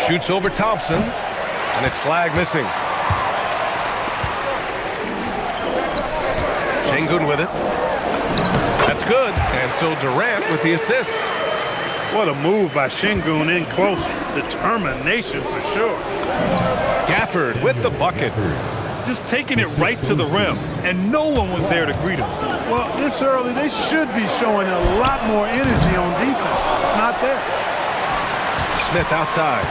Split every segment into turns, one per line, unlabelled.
Shoots over Thompson, and it's flag missing. Şengün with it. That's good. And so Durant with the assist.
What a move by Şengün in close. Determination for sure.
Gafford with the bucket.
Just taking it right to the rim, and no one was there to greet him.
Well, this early, they should be showing a lot more energy on defense. It's not there.
Smith outside.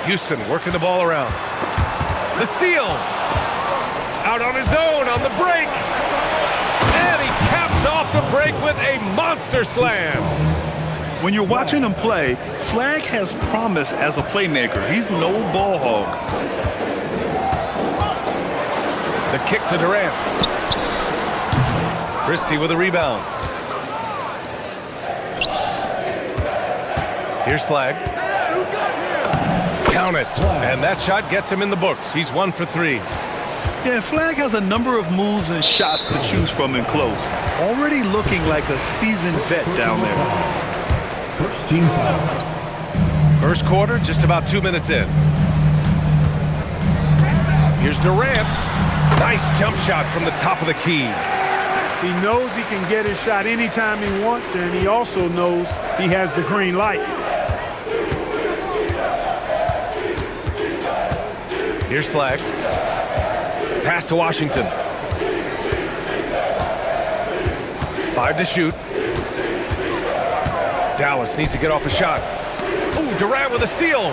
Houston working the ball around. The steal. Out on his own on the break. And he caps off the break with a monster slam.
When you're watching him play, Flag has promise as a playmaker. He's no ball hog.
The kick to Durant. Christie with a rebound. Here's Flag. Count it. And that shot gets him in the books. He's 1 for 3.
Yeah, Flag has a number of moves and shots to choose from in close. Already looking like a seasoned vet down there.
First team foul.
First quarter, just about 2 minutes in. Here's Durant. Nice jump shot from the top of the key.
He knows he can get his shot anytime he wants, and he also knows he has the green light.
Here's Flag. Pass to Washington. 5 to shoot. Dallas needs to get off a shot. Oh, Durant with a steal.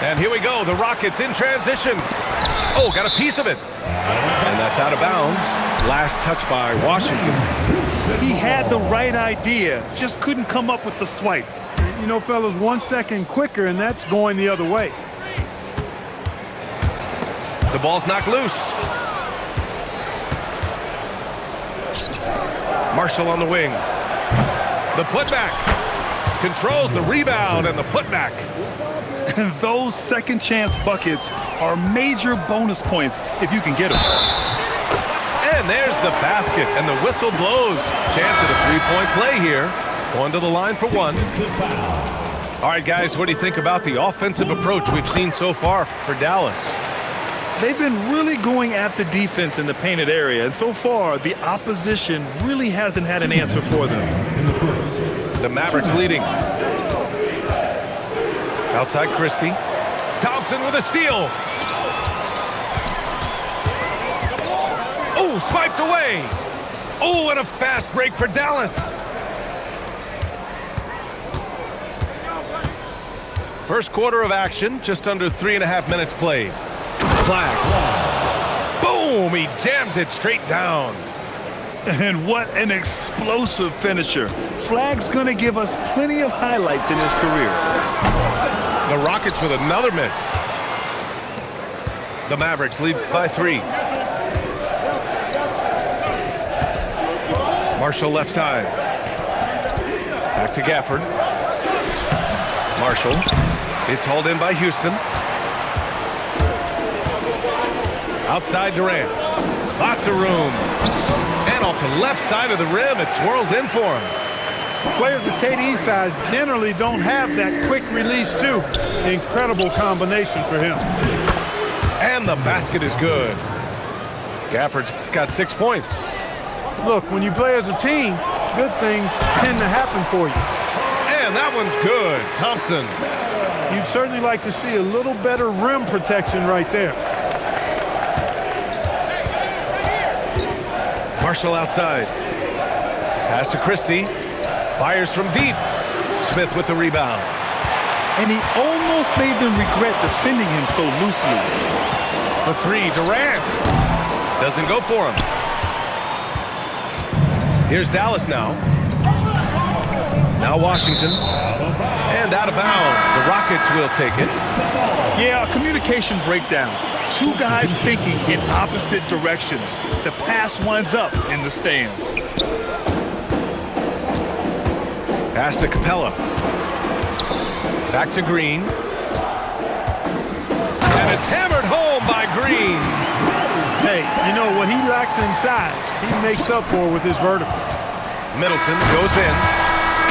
And here we go. The Rockets in transition. Oh, got a piece of it. And that's out of bounds. Last touch by Washington.
He had the right idea, just couldn't come up with the swipe.
You know, fellas, 1 second quicker, and that's going the other way.
The ball's knocked loose. Marshall on the wing. The putback. Controls the rebound and the putback.
Those second chance buckets are major bonus points if you can get them.
And there's the basket, and the whistle blows. Chance at a three-point play here. Going to the line for 1. All right, guys, what do you think about the offensive approach we've seen so far for Dallas?
They've been really going at the defense in the painted area, and so far, the opposition really hasn't had an answer for them.
The Mavericks leading. Outside Christie. Thompson with a steal. Oh, swiped away. Oh, and a fast break for Dallas. First quarter of action, just under 3.5 minutes played. Flag. Boom! He jams it straight down.
And what an explosive finisher. Flag's going to give us plenty of highlights in his career.
The Rockets with another miss. The Mavericks lead by 3. Marshall left side. Back to Gafford. Marshall. It's hauled in by Houston. Outside Durant. Lots of room. And off the left side of the rim, it swirls in for him.
Players of KD's size generally don't have that quick release, too. Incredible combination for him.
And the basket is good. Gafford's got 6 points.
Look, when you play as a team, good things tend to happen for you.
And that one's good. Thompson.
You'd certainly like to see a little better rim protection right there.
Marshall outside. Pass to Christie. Fires from deep. Smith with the rebound.
And he almost made them regret defending him so loosely.
For 3, Durant. Doesn't go for him. Here's Dallas now. Now Washington. And out of bounds. The Rockets will take it.
Yeah, a communication breakdown. 2 guys thinking in opposite directions. The pass winds up in the stands.
Pass to Capella. Back to Green. And it's hammered home by Green.
Hey, you know, what he lacks inside, he makes up for with his vertical.
Middleton goes in.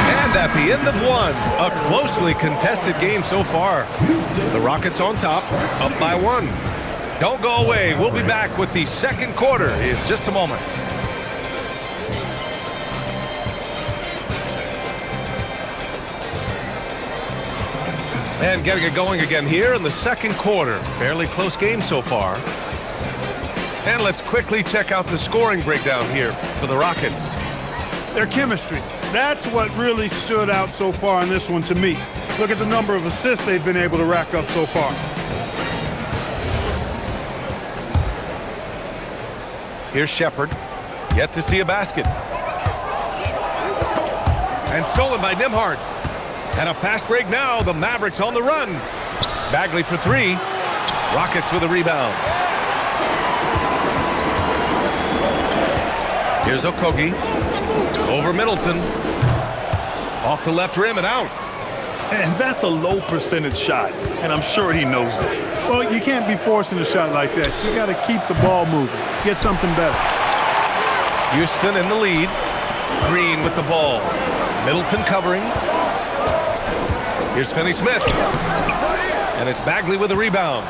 And at the end of one, a closely contested game so far. The Rockets on top, up by 1. Don't go away. We'll be back with the second quarter in just a moment. And getting it going again here in the second quarter. Fairly close game so far. And let's quickly check out the scoring breakdown here for the Rockets.
Their chemistry. That's what really stood out so far in this one to me. Look at the number of assists they've been able to rack up so far.
Here's Shepherd. Yet to see a basket. And stolen by Nembhard. And a fast break now. The Mavericks on the run. Bagley for 3. Rockets with a rebound. Here's Okogie. Over Middleton. Off the left rim and out.
And that's a low percentage shot, and I'm sure he knows it.
Well, you can't be forcing a shot like that. You got to keep the ball moving. Get something better.
Houston in the lead. Green with the ball. Middleton covering. Here's Finney-Smith. And it's Bagley with a rebound.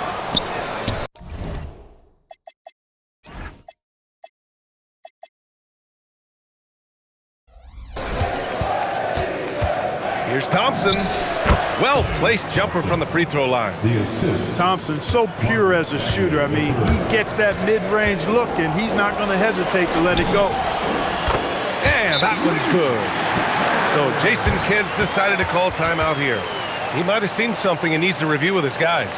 Here's Thompson. Well-placed jumper from the free throw line.
The assist.
Thompson, so pure as a shooter. I mean, he gets that mid-range look, and he's not going to hesitate to let it go.
And that one's good. So Jason Kidd's decided to call timeout here. He might have seen something and needs to review with his guys.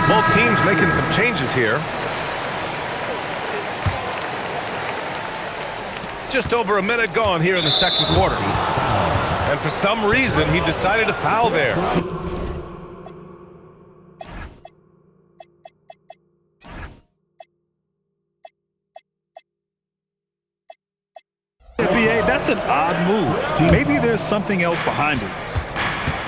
Both teams making some changes here. Just over a minute gone here in the second quarter. And for some reason, he decided to foul there.
NBA, that's an odd move. Maybe there's something else behind it.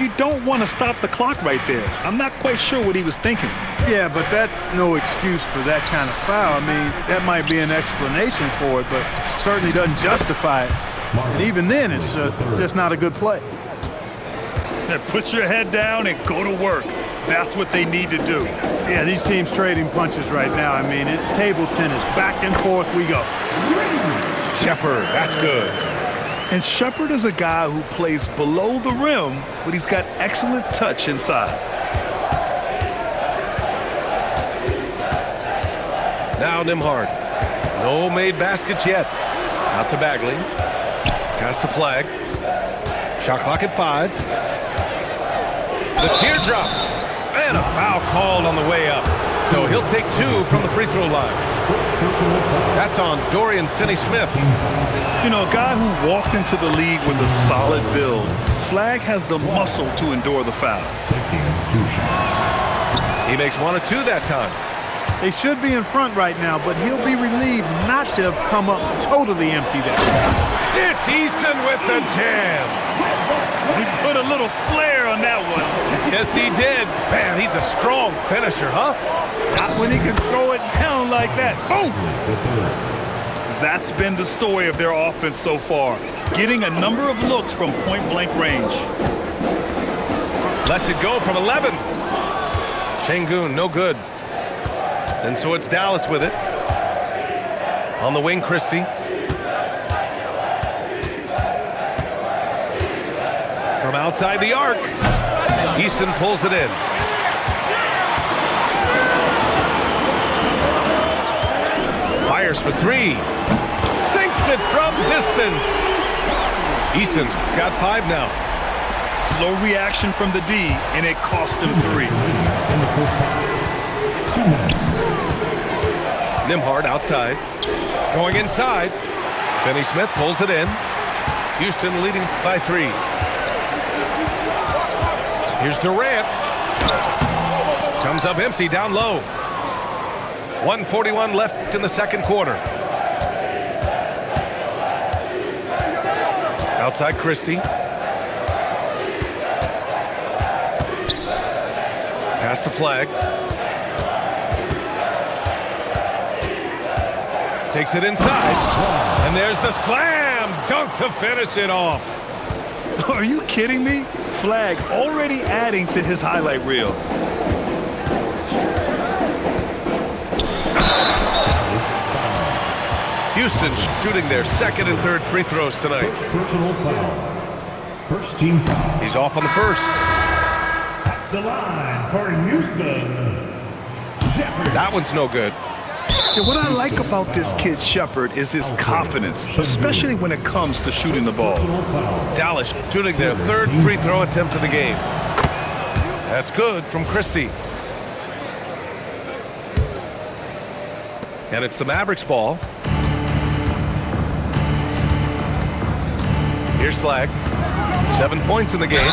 You don't want to stop the clock right there. I'm not quite sure what he was thinking.
Yeah, but that's no excuse for that kind of foul. I mean, that might be an explanation for it, but certainly doesn't justify it. And even then, it's just not a good play.
Put your head down and go to work. That's what they need to do.
Yeah, these teams trading punches right now. I mean, it's table tennis. Back and forth we go.
Shepherd, that's good.
And Shepherd is a guy who plays below the rim, but he's got excellent touch inside.
Now Nembhard. No made baskets yet. Out to Bagley. Pass to Flag. Shot clock at 5. The teardrop. And a foul called on the way up. So he'll take 2 from the free throw line. That's on Dorian Finney-Smith.
You know, a guy who walked into the league with a solid build. Flag has the muscle to endure the foul.
He makes 1 or 2 that time.
They should be in front right now, but he'll be relieved not to have come up totally empty there.
It's Eason with the jam.
He put a little flair on that one.
Yes, he did. Man, he's a strong finisher, huh?
Not when he can throw it down like that. Boom!
That's been the story of their offense so far, getting a number of looks from point-blank range.
Lets it go from 11. Şengün, no good. And so it's Dallas with it. On the wing, Christie. From outside the arc, Easton pulls it in. Fires for three. Sinks it from distance. Easton's got 5 now.
Slow reaction from the D, and it cost him 3.
Nembhard outside. Going inside. Finney-Smith pulls it in. Houston leading by 3. Here's Durant. Comes up empty down low. 1:41 left in the second quarter. Outside Christie. Pass to Flag. Takes it inside. And there's the slam dunk to finish it off.
Are you kidding me? Flag already adding to his highlight reel.
Houston shooting their second and third free throws tonight.
Personal foul. First team foul.
He's off on the first.
The line for Houston. Shepherd.
That one's no good.
Yeah, what I like about this kid Shepherd is his confidence, especially when it comes to shooting the ball.
Dallas shooting their third free throw attempt of the game. That's good from Christie. And it's the Mavericks ball. Here's Flag. 7 points in the game.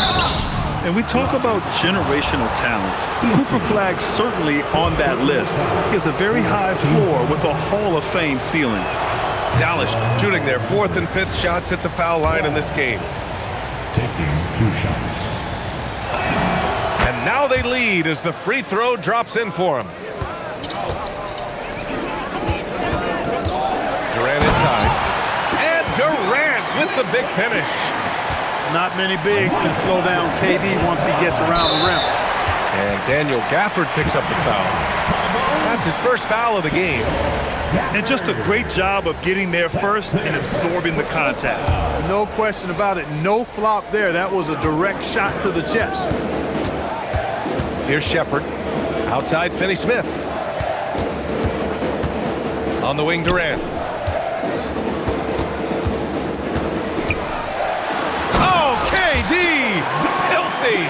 And we talk about generational talents. Cooper Flag certainly on that list. He has a very high floor with a Hall of Fame ceiling.
Dallas shooting their 4th and 5th shots at the foul line in this game.
Taking 2 shots.
And now they lead as the free throw drops in for him. Durant inside. And Durant with the big finish.
Not many bigs can slow down KD once he gets around the rim.
And Daniel Gafford picks up the foul. That's his first foul of the game.
And just a great job of getting there first and absorbing the contact.
No question about it. No flop there. That was a direct shot to the chest.
Here's Shepherd. Outside Finney-Smith. On the wing, Durant. Filthy.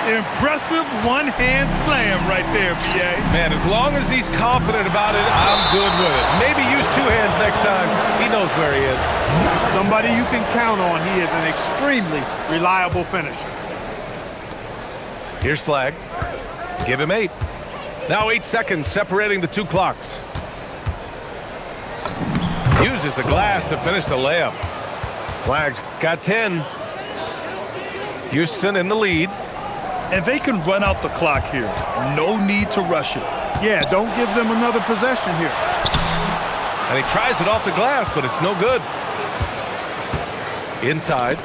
Impressive one-hand slam right there, B.A.
Man, as long as he's confident about it, I'm good with it. Maybe use 2 hands next time. He knows where he is.
Somebody you can count on. He is an extremely reliable finisher.
Here's Flag. Give him 8. Now 8 seconds separating the 2 clocks. Uses the glass to finish the layup. Flag's got 10. Houston in the lead.
And they can run out the clock here. No need to rush it.
Yeah, don't give them another possession here.
And he tries it off the glass, but it's no good. Inside.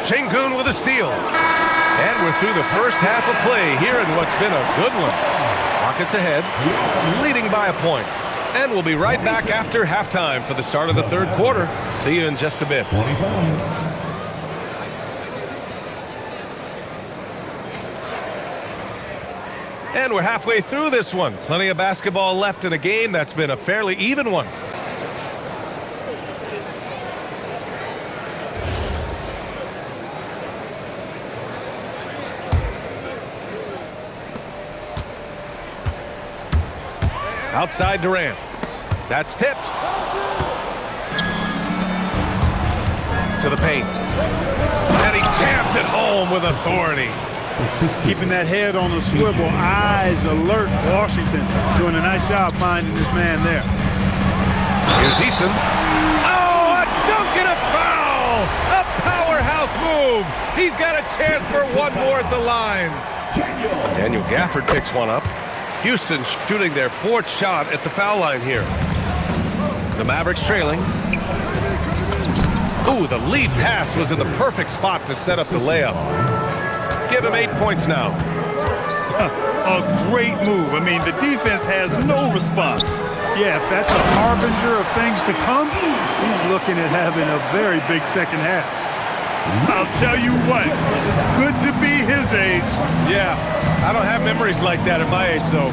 Şengün with a steal. And we're through the first half of play here in what's been a good one. Rockets ahead, leading by a point. And we'll be right back after halftime for the start of the third quarter. See you in just a bit.
25.
And we're halfway through this one. Plenty of basketball left in a game that's been a fairly even one. Outside Durant. That's tipped. To the paint. And he jams it home with authority.
Keeping that head on the swivel, eyes alert. Washington doing a nice job finding this man there.
Here's Easton. Oh, a dunk and a foul! A powerhouse move. He's got a chance for one more at the line. Daniel Gafford picks one up. Houston shooting their 4th shot at the foul line here. The Mavericks trailing. Ooh, the lead pass was in the perfect spot to set up the layup. Give him 8 points now.
A great move. I mean, the defense has no response.
Yeah, if that's a harbinger of things to come, he's looking at having a very big second half.
I'll tell you what, it's good to be his age.
Yeah, I don't have memories like that at my age, though.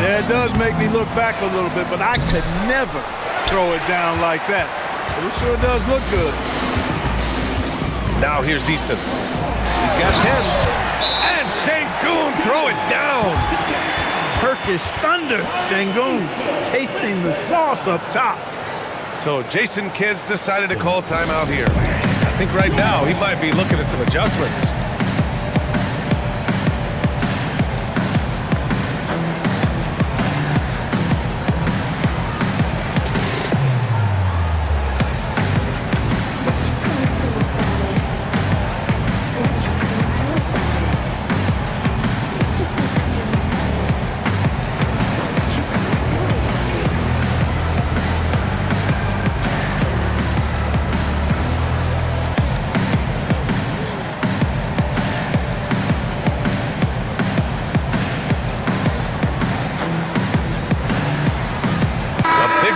Yeah, it does make me look back a little bit, but I could never throw it down like that. But it sure does look good.
Now here's Easton. He's got 10. And Sengun throw it down.
Turkish thunder. Sengun tasting the sauce up top.
So Jason Kidd decided to call timeout here. I think right now he might be looking at some adjustments.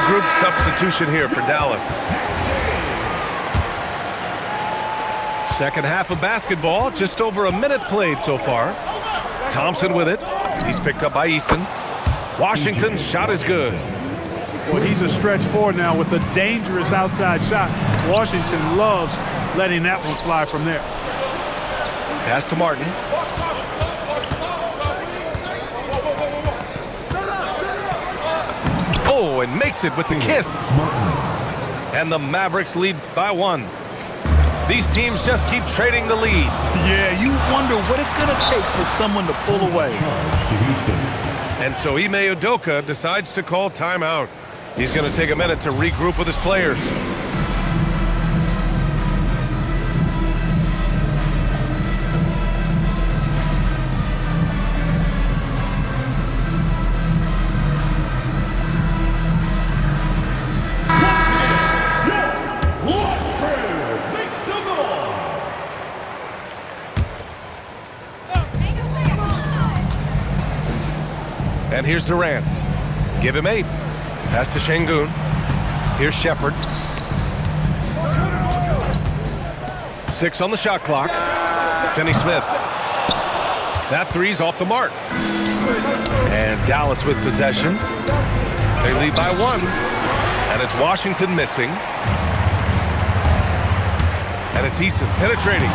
Group substitution here for Dallas. Second half of basketball, just over a minute played so far. Thompson with it. He's picked up by Easton. Washington's shot is good.
Well, he's a stretch forward now with a dangerous outside shot. Washington loves letting that one fly from there.
Pass to Martin. Oh, and makes it with the kiss. And the Mavericks lead by 1. These teams just keep trading the lead.
Yeah, you wonder what it's going to take for someone to pull away.
And so Ime Udoka decides to call timeout. He's going to take a minute to regroup with his players. And here's Durant. Give him 8. Pass to Sengun. Here's Shepherd. 6 on the shot clock. Finney-Smith. That three's off the mark. And Dallas with possession. They lead by 1. And it's Washington missing. And it's Easton penetrating.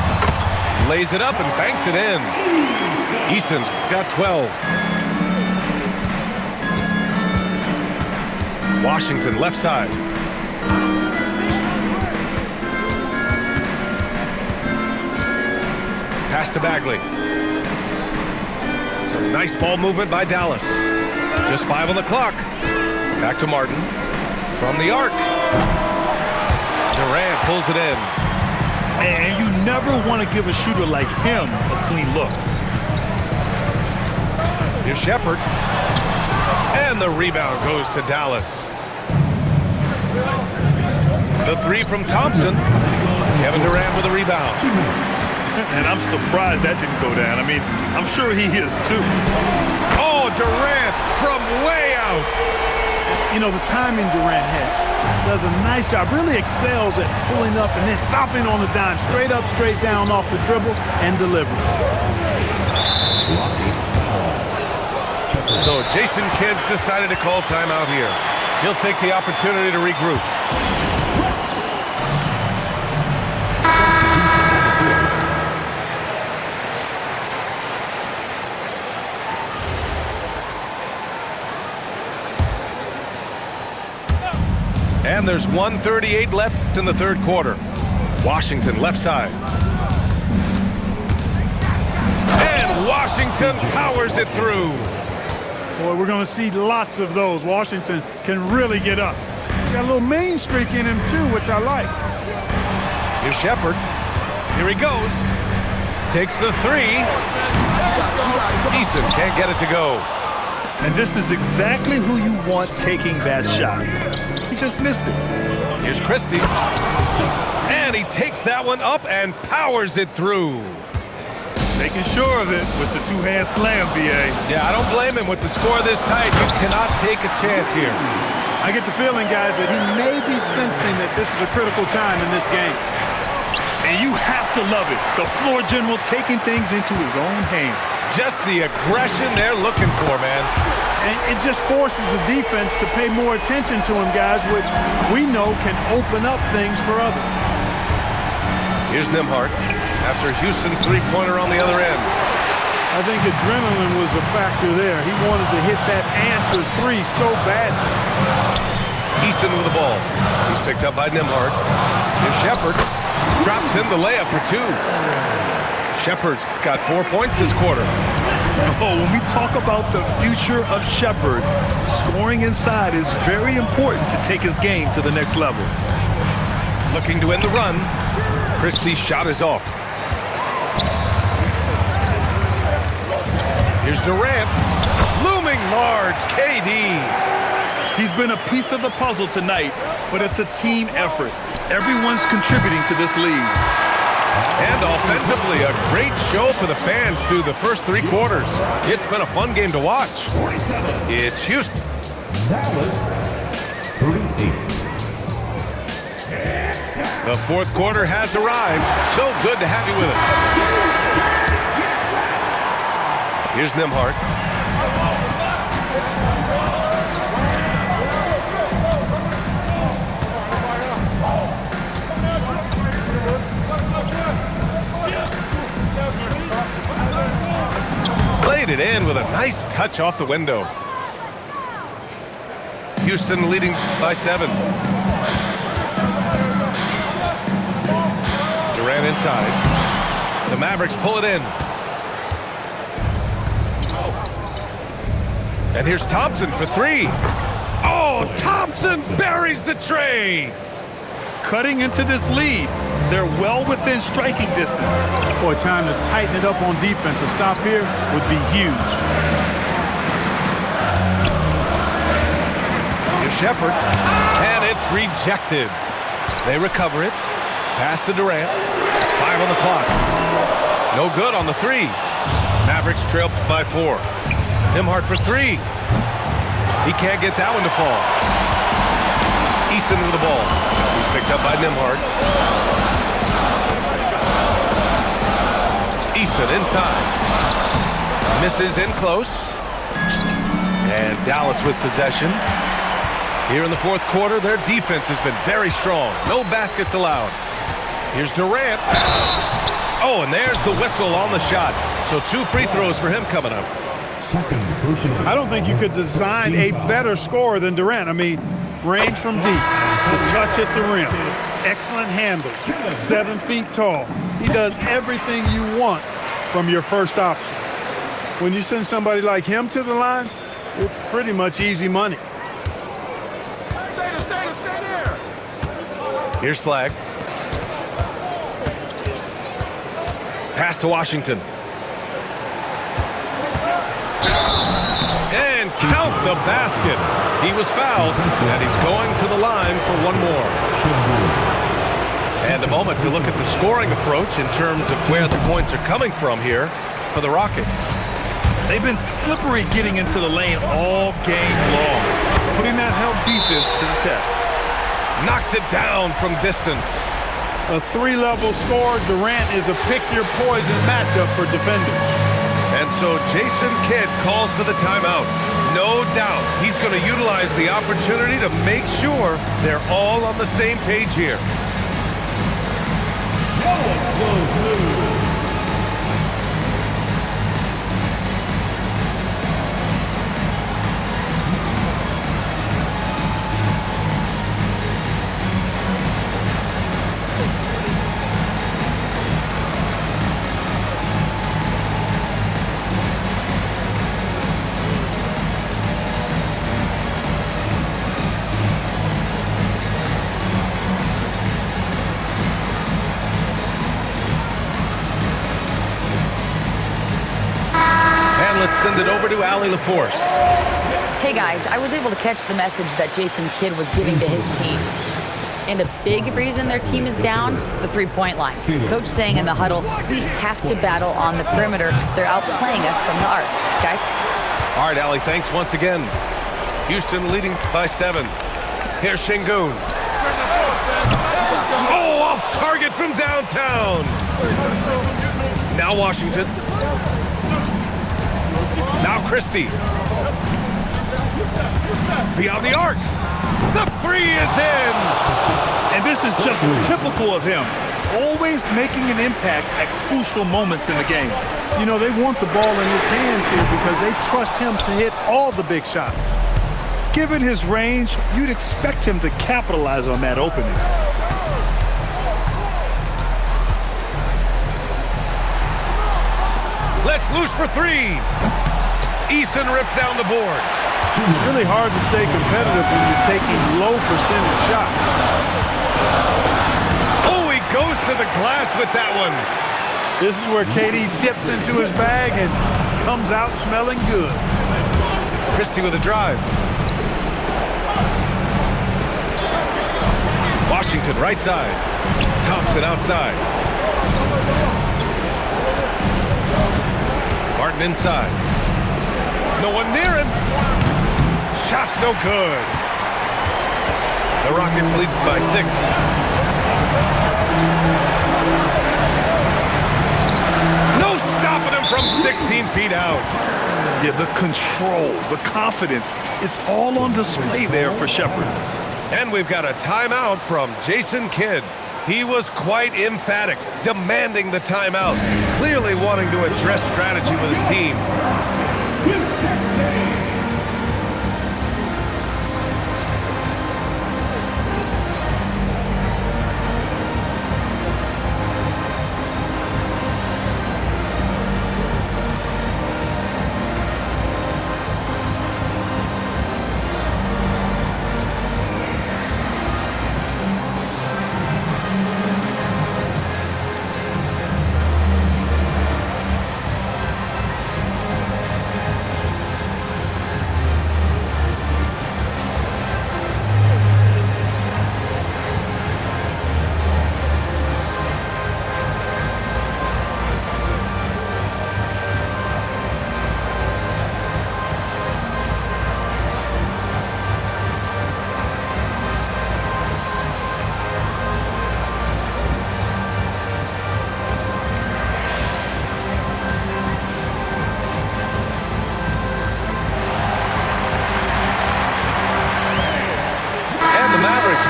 Lays it up and banks it in. Easton's got 12. Washington left side. Pass to Bagley. Some nice ball movement by Dallas. Just 5 on the clock. Back to Martin. From the arc. Durant pulls it in.
And you never want to give a shooter like him a clean look.
Here's Shepherd. And the rebound goes to Dallas. The 3 from Thompson. Kevin Durant with a rebound.
And I'm surprised that didn't go down. I mean, I'm sure he is too.
Oh, Durant from way out.
You know, the timing Durant had does a nice job. Really excels at pulling up and then stopping on the dime. Straight up, straight down off the dribble and delivering.
So Jason Kidd decided to call timeout here. He'll take the opportunity to regroup. And there's 1:38 left in the third quarter. Washington left side. And Washington powers it through.
Boy, we're going to see lots of those. Washington can really get up. Got a little main streak in him, too, which I like.
Here's Shepherd. Here he goes. Takes the 3. Easton can't get it to go.
And this is exactly who you want taking that shot. He just missed it.
Here's Christie. And he takes that one up and powers it through.
Making sure of it with the two-hand slam, B.A.
Yeah, I don't blame him with the score this tight. You cannot take a chance here.
I get the feeling, guys, that he may be sensing that this is a critical time in this game.
And you have to love it. The floor general taking things into his own hands.
Just the aggression they're looking for, man.
And it just forces the defense to pay more attention to him, guys, which we know can open up things for others.
Here's Nembhard after Houston's three-pointer on the other end.
I think adrenaline was a factor there. He wanted to hit that answer three so bad.
Eason with the ball. He's picked up by Nembhard. Here's Shepherd. Drops in the layup for two. Shepherd's got 4 points this quarter.
Oh, when we talk about the future of Shepherd, scoring inside is very important to take his game to the next level.
Looking to end the run. Christie's shot is off. Here's Durant. Looming large, KD.
He's been a piece of the puzzle tonight, but it's a team effort. Everyone's contributing to this lead.
And offensively, a great show for the fans through the first three quarters. It's been a fun game to watch. It's Houston.
Dallas 3-8.
The fourth quarter has arrived. So good to have you with us. Here's Nembhard. Played it in with a nice touch off the window. Houston leading by 7. Durant inside. The Mavericks pull it in. And here's Thompson for 3. Oh, Thompson buries the tray.
Cutting into this lead, they're well within striking distance.
Boy, time to tighten it up on defense. A stop here would be huge.
Here's Shepherd. And it's rejected. They recover it. Pass to Durant. 5 on the clock. No good on the 3. Mavericks trail by 4. Nembhard for 3. He can't get that one to fall. Eason with the ball. He's picked up by Nembhard. Eason inside. Misses in close. And Dallas with possession. Here in the fourth quarter, their defense has been very strong. No baskets allowed. Here's Durant. Oh, and there's the whistle on the shot. So 2 free throws for him coming up.
I don't think you could design a better scorer than Durant. I mean, range from deep, the touch at the rim, excellent handle, 7 feet tall. He does everything you want from your first option. When you send somebody like him to the line, it's pretty much easy money.
Here's Flag. Pass to Washington. And count the basket. He was fouled, and he's going to the line for one more. And a moment to look at the scoring approach in terms of where the points are coming from here for the Rockets.
They've been slippery getting into the lane all game long, putting that help defense to the test.
Knocks it down from distance.
A 3-level score. Durant is a pick-your-poison matchup for defenders.
And so Jason Kidd calls for the timeout. No doubt he's going to utilize the opportunity to make sure they're all on the same page here. Let's send it over to Allie LaForce.
Hey guys, I was able to catch the message that Jason Kidd was giving to his team. And a big reason their team is down, the three-point line. Coach saying in the huddle, we have to battle on the perimeter. They're outplaying us from the arc. Guys?
All right, Allie, thanks once again. Houston leading by 7. Here's Şengün. Oh, off target from downtown. Now Washington. Now Christie. Beyond the arc. The 3 is in.
And this is just typical of him. Always making an impact at crucial moments in the game.
You know, they want the ball in his hands here because they trust him to hit all the big shots.
Given his range, you'd expect him to capitalize on that opening.
Let's loose for 3. Eason rips down the board.
Really hard to stay competitive when you're taking low percentage shots.
Oh, he goes to the glass with that one.
This is where KD dips into his bag and comes out smelling good.
It's Christie with a drive. Washington right side. Thompson outside. Martin inside. No one near him. Shot's no good. The Rockets lead by 6. No stopping him from 16 feet out.
Yeah, the control, the confidence, it's all on display there for Sheppard.
And we've got a timeout from Jason Kidd. He was quite emphatic, demanding the timeout, clearly wanting to address strategy with his team.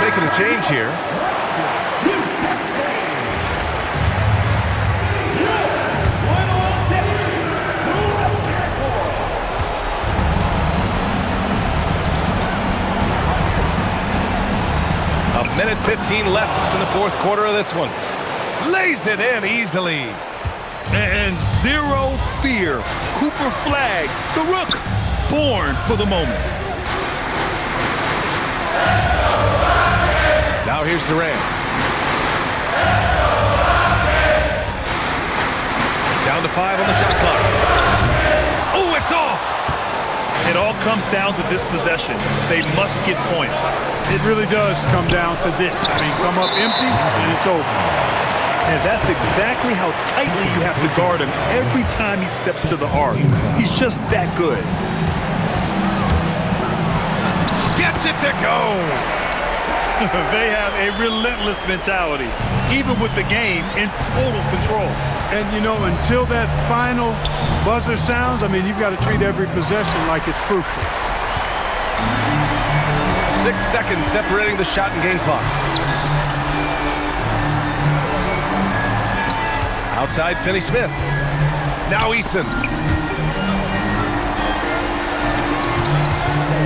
Making a change here. A minute 15 left in the fourth quarter of this one. Lays it in easily.
And zero fear. Cooper Flagg, the rook, born for the moment.
Now here's Durant. Down to 5 on the shot clock. Oh, it's off!
It all comes down to this possession. They must get points.
It really does come down to this. I mean, come up empty, and it's over.
And that's exactly how tightly you have to guard him every time he steps to the arc. He's just that good.
Gets it to go!
They have a relentless mentality, even with the game in total control.
And, you know, until that final buzzer sounds, I mean, you've got to treat every possession like it's crucial.
6 seconds separating the shot and game clocks. Outside, Finney-Smith. Now Eason.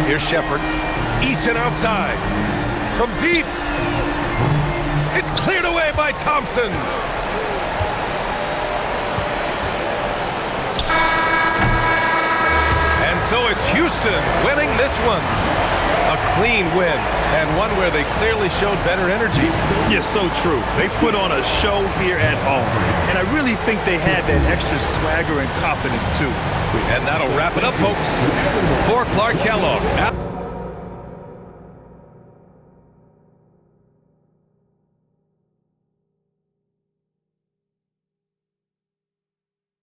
Here's Sheppard. Eason outside. From deep. It's cleared away by Thompson. And so it's Houston winning this one. A clean win, and one where they clearly showed better energy.
Yeah, so true. They put on a show here at home, and I really think they had that extra swagger and confidence, too.
And that'll wrap it up, folks. For Clark Kellogg.